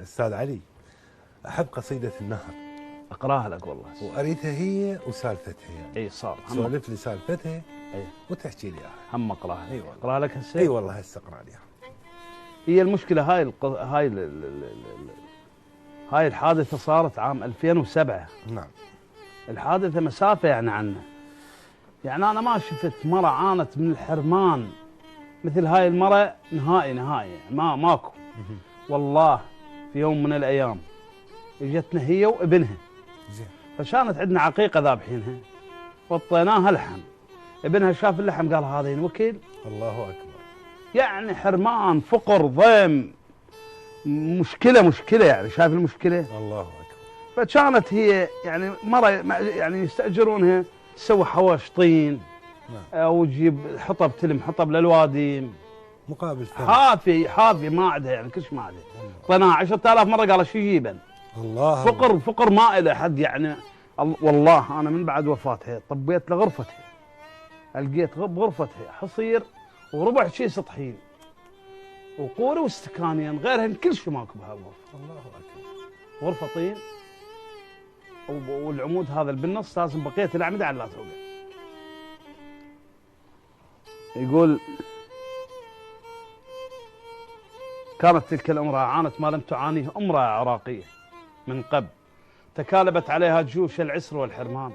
أستاذ علي، أحب قصيدة النهر. أقراها لك والله. وأريدها هي وسالفتها يعني. اي صار. سولف لي سالفتها اي وتحكي لي إياها. هم أقراها. اي والله. أقراها لك هسه. اي والله هسه اقرا لي إياها. هي المشكلة هاي الحادثة صارت عام 2007. نعم. الحادثة مسافة يعني عنه. يعني أنا ما شفت مرة عانت من الحرمان مثل هاي المرة نهائي ماكو. والله في يوم من الأيام اجتنا هي وابنها. زين. فكانت عندنا عقيقة ذابحينها وطيناها لحم. ابنها شاف اللحم قال هذا ينوكل. الله أكبر. يعني حرمان، فقر، ضيم، مشكلة يعني. شايف المشكلة؟ الله أكبر. فكانت هي يعني مرة يعني يستأجرونها تسوي حواش طين. نعم. أو تجيب حطب تلم حطب للوادي مقابل ثمن. حافي ما عندها يعني كلش ما عندها. طيناها 10,000 مرة قال شو يجيبن؟ الله. فقر ما إله حد يعني. والله أنا من بعد وفاتها طبيت لغرفتها، لقيت بغرفتها حصير وربع كيس طحين وقوري واستكانين، غيرهن كل شيء ماكو بهالغرفة. الله أكبر. غرفة طين والعمود هذا اللي بالنص لازم بقية الأعمدة على لا توقع. يقول كانت تلك الامرأة عانت ما لم تعانيه امرأة عراقية من قبل، تكالبت عليها جيوش العسر والحرمان،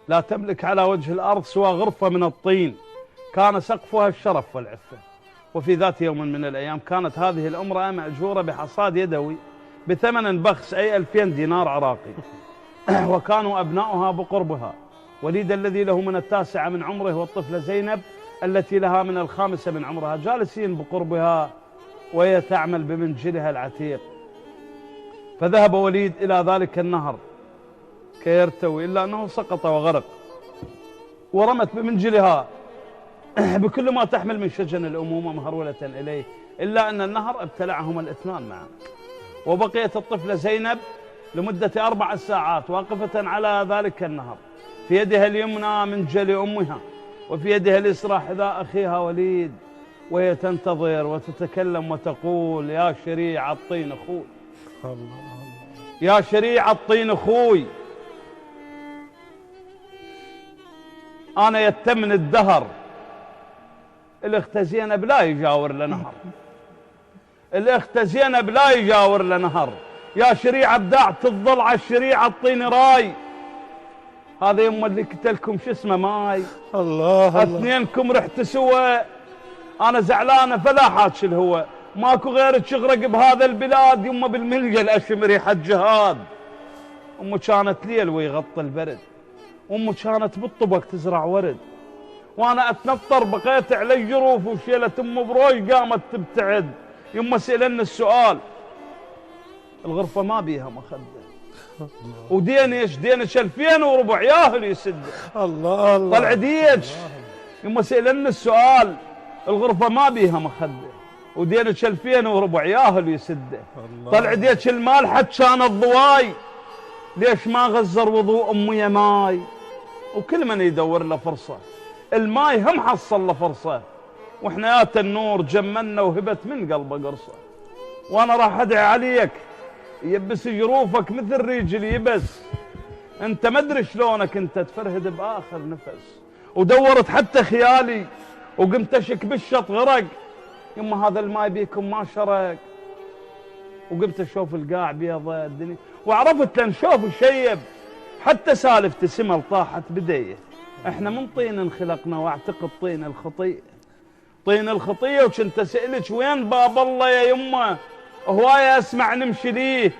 لا تملك على وجه الأرض سوى غرفة من الطين كان سقفها الشرف والعفة. وفي ذات يوم من الأيام كانت هذه الامرأة مأجورة بحصاد يدوي بثمن بخس أي 2000 دينار عراقي. وكانوا أبناؤها بقربها، وليد الذي له من 9 من عمره والطفلة زينب التي لها من 5 من عمرها جالسين بقربها وهي تعمل بمنجلها العتيق. فذهب وليد إلى ذلك النهر كي يرتوي، إلا أنه سقط وغرق، ورمت بمنجلها بكل ما تحمل من شجن الأمومة مهرولة إليه، إلا أن النهر ابتلعهما الاثنان معا. وبقيت الطفلة زينب لمدة 4 ساعات واقفة على ذلك النهر، في يدها اليمنى منجل أمها وفي يدها اليسرى حذاء أخيها وليد، وهي تنتظر وتتكلم وتقول يا شريع الطين أخوي، يا شريع الطين أخوي، أنا يتمن الدهر الأخت زينب لا يجاور لنهر، الأخت زينب لا يجاور لنهر، يا شريعة بدعت الضلع الشريعة الطين راي، هذا يما اللي قتلكم شو اسمه ماي. الله. اثنينكم رحت سوا، انا زعلانه فلا حاكي الهوى، ماكو غيرك تغرق بهذا البلاد، يما بالملجا الاشم ريحه جهاد. امه كانت ليل ويغطي البرد، امه كانت بالطبق تزرع ورد، وانا اتنطر بقيت على الجروف وشيلت امه بروش قامت تبتعد. يما سالني السؤال، الغرفه ما بيها مخده، ودينش 2400 ياهل يسد. الله الله. طلع ديش. يما سألني السؤال، الغرفة ما بيها مخدة ودينش 2400 ياهل يسد. طلع ديش المال حد كان الضواي، ليش ما غزر وضوء امي ماي؟ وكل من يدور له فرصة الماي هم حصل له فرصة، واحنا يا النور جمنا وهبت من قلبه قرصة. وانا راح ادعي عليك يبس جروفك مثل ريجل يبس، انت ما ادري شلونك انت تفرهد باخر نفس، ودورت حتى خيالي وقمت اشك بالشط غرق، يما هذا الماي بيكم ما شرق. وقمت اشوف القاع بيضة الدنيا، وعرفت لان شوف شيب حتى سالفة سمل طاحت بديه. احنا من طين انخلقنا واعتقد طين الخطيئة، طين الخطيئة. وكنت اسألك وين باب الله يا يما، هواية اسمع نمشي ليه.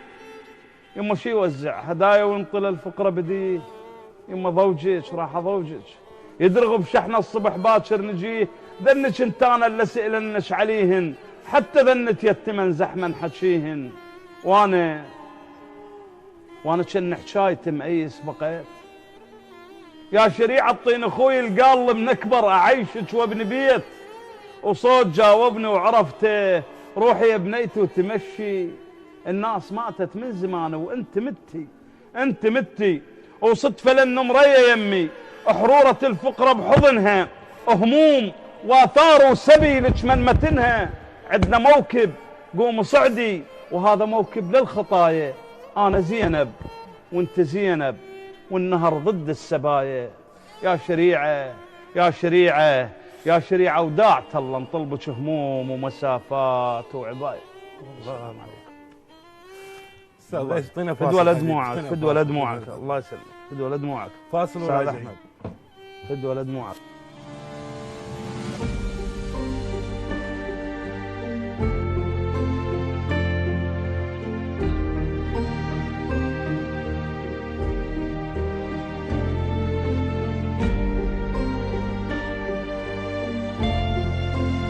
يما شي يوزع هدايا وينطل الفقرة بديه، يما ضوجك راح ضوجك، يدرغ بشحنة الصبح باكر نجيه، ذنك انت انا اللي سألنش عليهن، حتى ذنت يتمن زحما حكيهن. وانا كن حكايتي مأيس بقيت. يا شريعة الطين اخوي القال من اكبر اعيشك وابن بيت، وصوت جاوبني وعرفته، روحي يا بنيتي وتمشي، الناس ماتت من زمان وانت متي، انت متي. وصدفة لان مرية يمي حرورة الفقرة بحضنها، هموم واثار وسبي لك من متنها. عندنا موكب قوم صعدي وهذا موكب للخطايا. أنا زينب وانت زينب، والنهر ضد السبايا. يا شريعة يا شريعة يا شريعة، وداعت الله نطلبك هموم ومسافات وعباية. الله عليك. استاذ ايش طينا فد فاصل ولا حبيبي. دموعك، طينا فد ولا فاصل. دموعك، الله يسلمك، فد ولا دموعك. فاصل أستاذ وراجعين. أحمد، فد ولا دموعك.